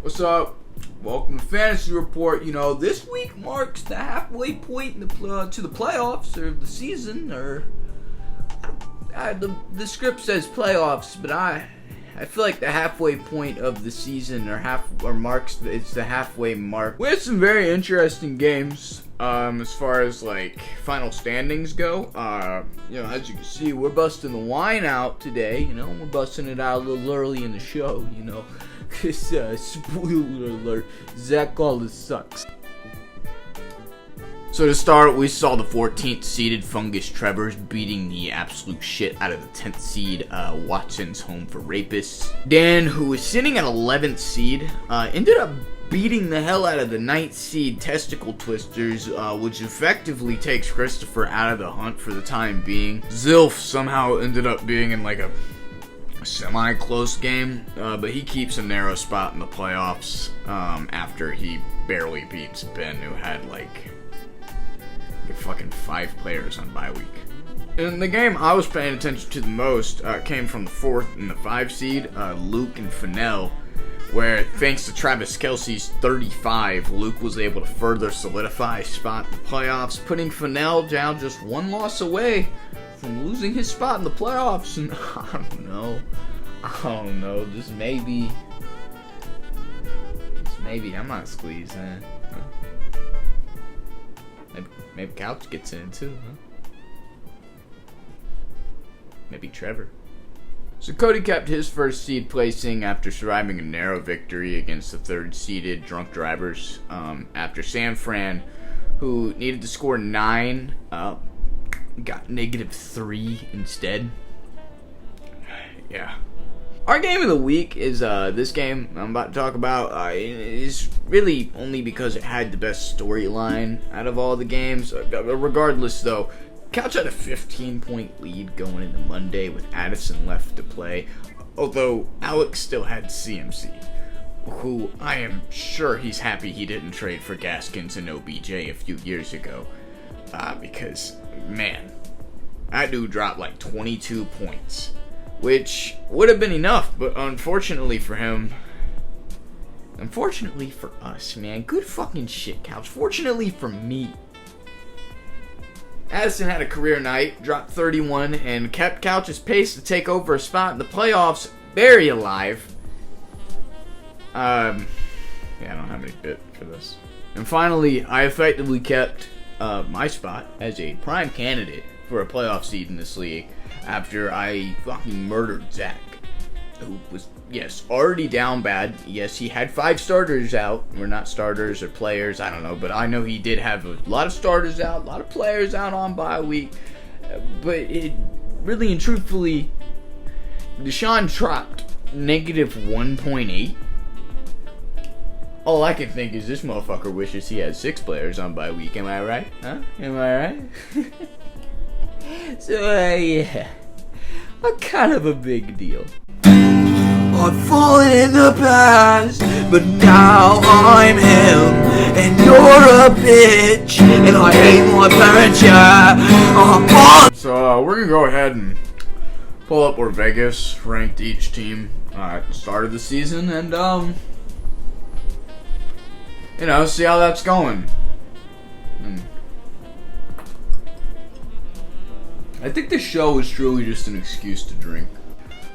What's up? Welcome to Fantasy Report. You know, this week marks the halfway point in to the playoffs or the season. The script says playoffs, but I feel like the halfway point of the season it's the halfway mark. We had some very interesting games as far as like final standings go. As you can see, we're busting the wine out today. We're busting it out a little early in the show. Because, spoiler alert, Zach Wallace sucks. So to start, we saw the 14th seeded Fungus Trevors beating the absolute shit out of the 10th seed Watson's Home for Rapists. Dan, who was sitting at 11th seed, ended up beating the hell out of the 9th seed Testicle Twisters, which effectively takes Christopher out of the hunt for the time being. Zilf somehow ended up being in like a semi-close game, but he keeps a narrow spot in the playoffs after he barely beats Ben, who had like fucking 5 players on bye week. And the game I was paying attention to the most came from the 4th and the 5 seed, Luke and Fennell, where thanks to Travis Kelce's 35, Luke was able to further solidify his spot in the playoffs, putting Fennell down just 1 loss away from losing his spot in the playoffs. And I don't know, just maybe I'm not squeezing. Maybe Couch gets in too, huh? Maybe Trevor. So Cody kept his first seed placing after surviving a narrow victory against the 3rd seeded Drunk Drivers, after San Fran, who needed to score 9, got -3 instead. Yeah. Our game of the week is this game I'm about to talk about. Is really only because it had the best storyline out of all the games. Regardless, though, Couch had a 15-point lead going into Monday with Addison left to play. Although Alex still had CMC, who I am sure he's happy he didn't trade for Gaskins and OBJ a few years ago. Because, man, that dude dropped like 22 points. Which would have been enough, but unfortunately for him, unfortunately for us, man, good fucking shit, Couch. Fortunately for me, Addison had a career night, dropped 31, and kept Couch's pace to take over a spot in the playoffs very alive. I don't have any bit for this. And finally, I effectively kept my spot as a prime candidate for a playoff seed in this league after I fucking murdered Zach, who was, yes, already down bad. Yes, he had 5 starters out. We're not starters or players, I don't know, but I know he did have a lot of starters out, a lot of players out on bye week. But it really and truthfully, Deshaun dropped -1.8. All I can think is this motherfucker wishes he had 6 players on bye week. Am I right? Huh? Am I right? So, yeah. What kind of a big deal? I've fallen in the past, but now I'm him, and you're a bitch, and I hate my parents, yeah. So, we're gonna go ahead and pull up where Vegas ranked each team at the start of the season, and, see how that's going. I think this show is truly just an excuse to drink.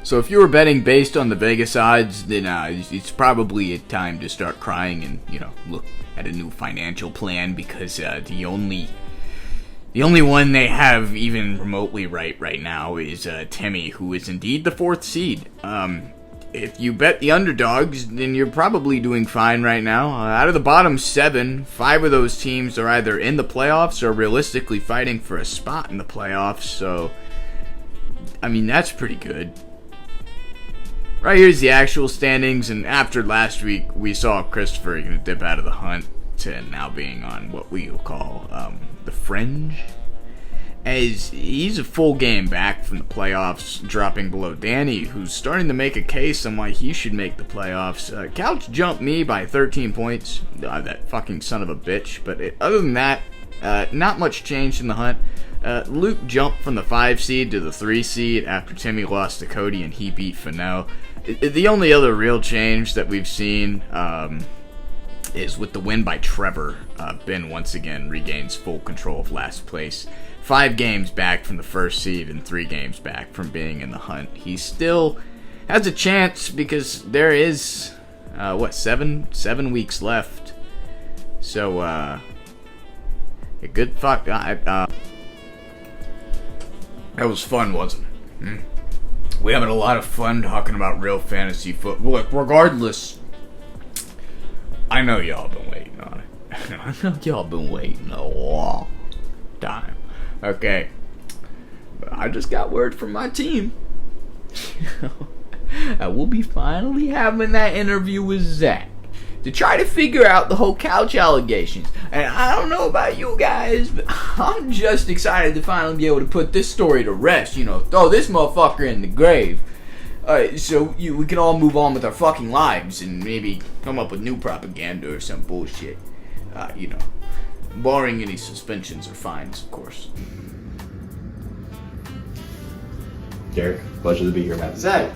So if you were betting based on the Vegas odds, then it's probably a time to start crying and, look at a new financial plan, because the only one they have even remotely right now is Timmy, who is indeed the 4th seed. If you bet the underdogs, then you're probably doing fine right now. Out of the bottom 7, 5 of those teams are either in the playoffs or realistically fighting for a spot in the playoffs. So, I mean, that's pretty good. Right here's the actual standings, and after last week, we saw Christopher gonna dip out of the hunt to now being on what we will call the fringe, as he's a full game back from the playoffs, dropping below Danny, who's starting to make a case on why he should make the playoffs. Couch jumped me by 13 points, that fucking son of a bitch, but other than that, not much changed in the hunt. Luke jumped from the 5 seed to the 3 seed after Timmy lost to Cody and he beat Fennell. The only other real change that we've seen is with the win by Trevor. Ben once again regains full control of last place. 5 games back from the first seed and 3 games back from being in the hunt. He still has a chance because there is, 7 weeks left. So, a good fuck. That was fun, wasn't it? We having a lot of fun talking about real fantasy football. Look, regardless, I know y'all been waiting on it. I know y'all been waiting a long time. Okay. But I just got word from my team. We'll be finally having that interview with Zach to try to figure out the whole couch allegations. And I don't know about you guys, but I'm just excited to finally be able to put this story to rest. Throw this motherfucker in the grave. So we can all move on with our fucking lives and maybe come up with new propaganda or some bullshit. Barring any suspensions or fines, of course. Derek, pleasure to be here, man. Zach,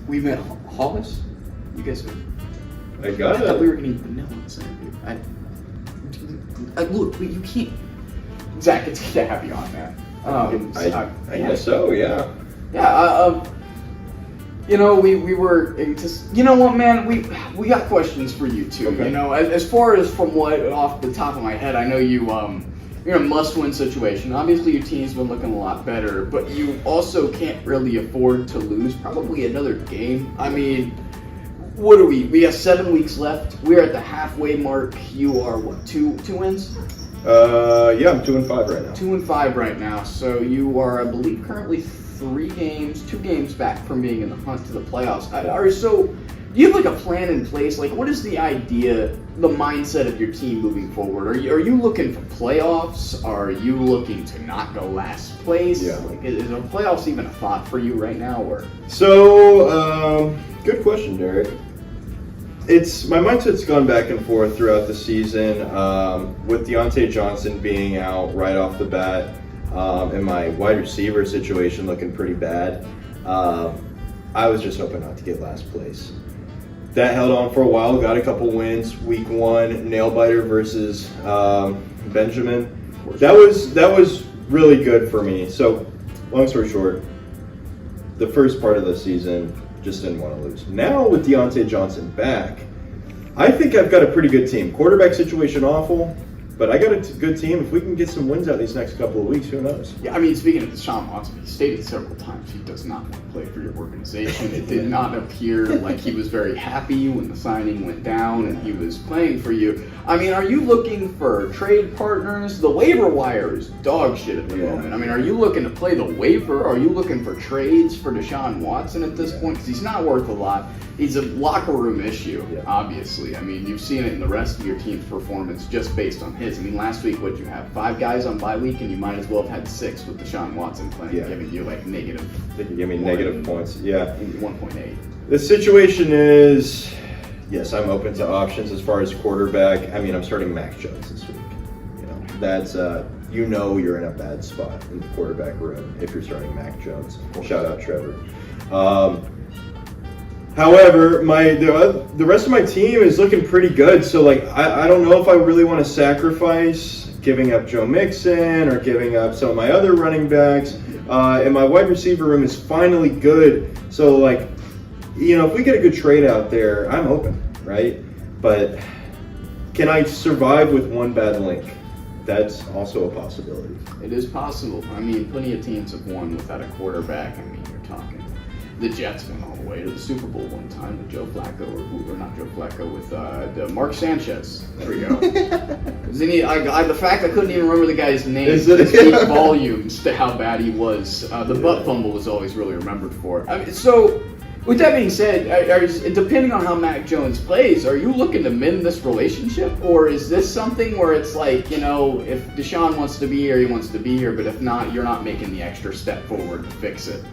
we met Hollis. You guys are. I got it. I thought we were gonna eat vanilla in this interview. Look, you can't. Zach, it's good to have you on, man. I guess so, yeah. Yeah. We were just. You know what, man? We got questions for you too. Okay. As far as from what off the top of my head, I know you're in a must-win situation. Obviously, your team's been looking a lot better, but you also can't really afford to lose probably another game. I mean, what are we? We have 7 weeks left. We're at the halfway mark. You are what? Two wins? Yeah, I'm 2-5 right now. 2-5 right now. So you are, I believe, currently 2 games back from being in the hunt to the playoffs. Do you have like a plan in place? Like, what is the idea, the mindset of your team moving forward? Are you looking for playoffs? Are you looking to not go last place? Yeah. Like, is the playoffs even a thought for you right now, or? So, good question, Derek. My mindset's gone back and forth throughout the season. With Deontay Johnson being out right off the bat, and my wide receiver situation looking pretty bad, I was just hoping not to get last place. That held on for a while, got a couple wins. Week 1, nail biter versus Benjamin. That was really good for me. So, long story short, the first part of the season just didn't want to lose. Now with Deontay Johnson back, I think I've got a pretty good team. Quarterback situation awful, but I got a good team. If we can get some wins out these next couple of weeks, who knows? Yeah, I mean, speaking of Deshaun Watson, he stated several times he does not want to play for your organization. It did not appear like he was very happy when the signing went down and he was playing for you. I mean, are you looking for trade partners? The waiver wire is dog shit at the moment. I mean, are you looking to play the waiver? Are you looking for trades for Deshaun Watson at this point? Because he's not worth a lot. He's a locker room issue, obviously. I mean, you've seen it in the rest of your team's performance just based on his. I mean, last week, what'd you have? 5 guys on bye week, and you might as well have had 6 with Deshaun Watson playing, giving you like negative. They can give me negative points. Yeah. 1.8. The situation is, yes, I'm open to options as far as quarterback. I mean, I'm starting Mac Jones this week. That's you're in a bad spot in the quarterback room if you're starting Mac Jones. Shout out Trevor. However, the rest of my team is looking pretty good. So I don't know if I really want to sacrifice giving up Joe Mixon or giving up some of my other running backs. And my wide receiver room is finally good. So if we get a good trade out there, I'm open, right? But can I survive with one bad link? That's also a possibility. It is possible. I mean, plenty of teams have won without a quarterback. I mean, you're talking. The Jets went all the way to the Super Bowl one time with Joe Flacco, or not Joe Flacco, with Mark Sanchez. There we go. The fact I couldn't even remember the guy's name speaks volumes to how bad he was. The butt fumble was always really remembered for. I mean, so, with that being said, depending on how Mac Jones plays, are you looking to mend this relationship? Or is this something where it's like, if Deshaun wants to be here, he wants to be here, but if not, you're not making the extra step forward to fix it?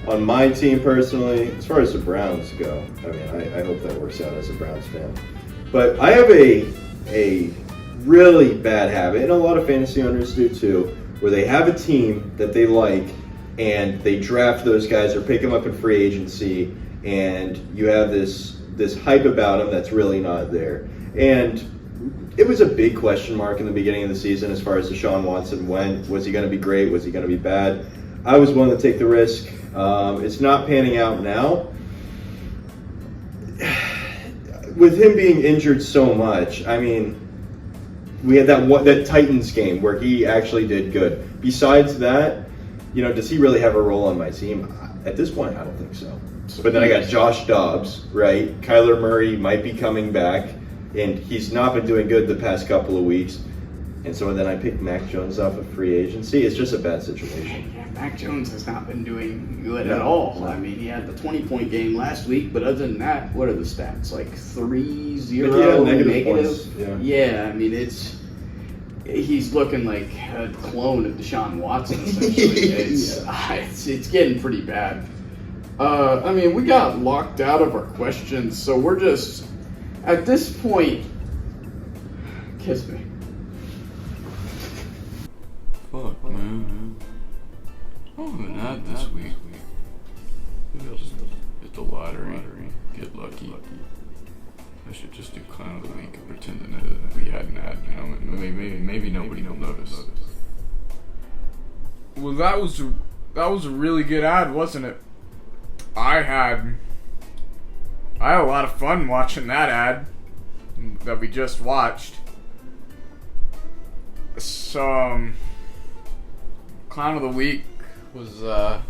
On my team personally, as far as the Browns go, I mean, I hope that works out as a Browns fan. But I have a really bad habit, and a lot of fantasy owners do too, where they have a team that they like and they draft those guys or pick them up in free agency, and you have this hype about them that's really not there. And it was a big question mark in the beginning of the season as far as Deshaun Watson went. Was he going to be great? Was he going to be bad? I was willing to take the risk. It's not panning out now. With him being injured so much, I mean, we had that Titans game where he actually did good. Besides that, does he really have a role on my team? At this point, I don't think so. But then I got Josh Dobbs, right? Kyler Murray might be coming back, and he's not been doing good the past couple of weeks. And so then I picked Mac Jones off of free agency. It's just a bad situation. Yeah, Mac Jones has not been doing good at all. I mean, he had the 20-point game last week, but other than that, what are the stats? Like 3-0 negative? Yeah, I mean, he's looking like a clone of Deshaun Watson, essentially. It's getting pretty bad. I mean, we got locked out of our questions, so we're just, at this point, kiss me. Fuck, man. Other than that, this week, maybe I'll just hit the lottery, get lucky. I should just do clown of the week and pretend that we hadn't had, maybe nobody will notice. Well, that was a really good ad, wasn't it? I had a lot of fun watching that ad that we just watched. So, clown of the week was no.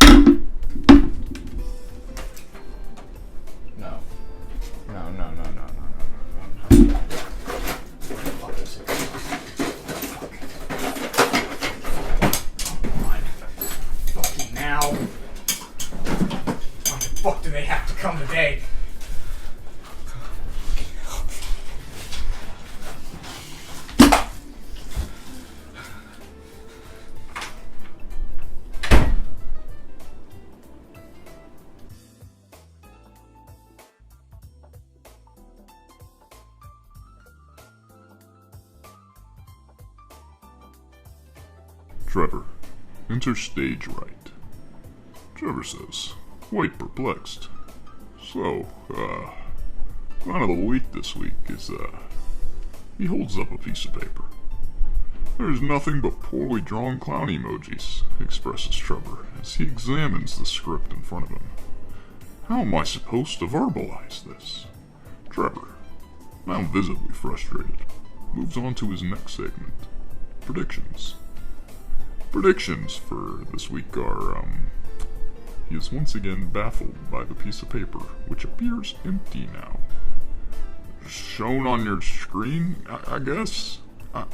Fucking now. Why the fuck do they have to come today? Trevor, enter stage right. Trevor says, quite perplexed. So, clown of the week this week is, he holds up a piece of paper. There's nothing but poorly drawn clown emojis, expresses Trevor as he examines the script in front of him. How am I supposed to verbalize this? Trevor, now visibly frustrated, moves on to his next segment, predictions. Predictions for this week are, he is once again baffled by the piece of paper, which appears empty now. Shown on your screen, I guess? I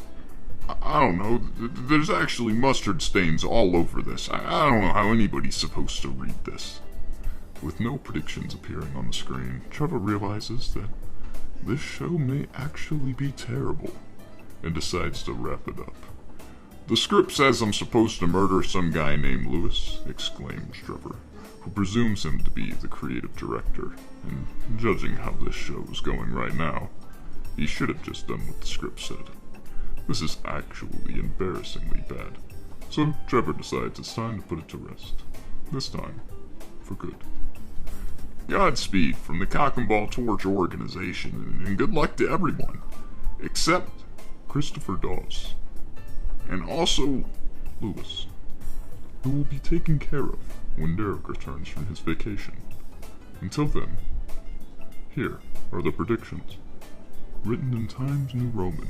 don't know. There's actually mustard stains all over this. I don't know how anybody's supposed to read this. With no predictions appearing on the screen, Trevor realizes that this show may actually be terrible, and decides to wrap it up. The script says I'm supposed to murder some guy named Lewis, exclaims Trevor, who presumes him to be the creative director, and judging how this show is going right now, he should have just done what the script said. This is actually embarrassingly bad. So Trevor decides it's time to put it to rest. This time, for good. Godspeed from the Cock and Ball Torch organization, and good luck to everyone, except Christopher Dawes. And also Lewis, who will be taken care of when Derek returns from his vacation. Until then, here are the predictions, written in Times New Roman.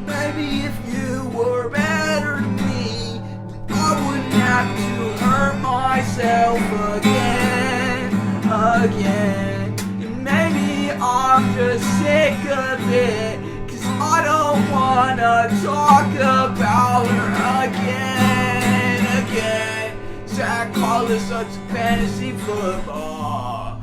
Maybe if you were better than me, I wouldn't have to hurt myself again. And maybe I'm just sick of it, 'cause I don't wanna talk about her again. Zach call is such fantasy football.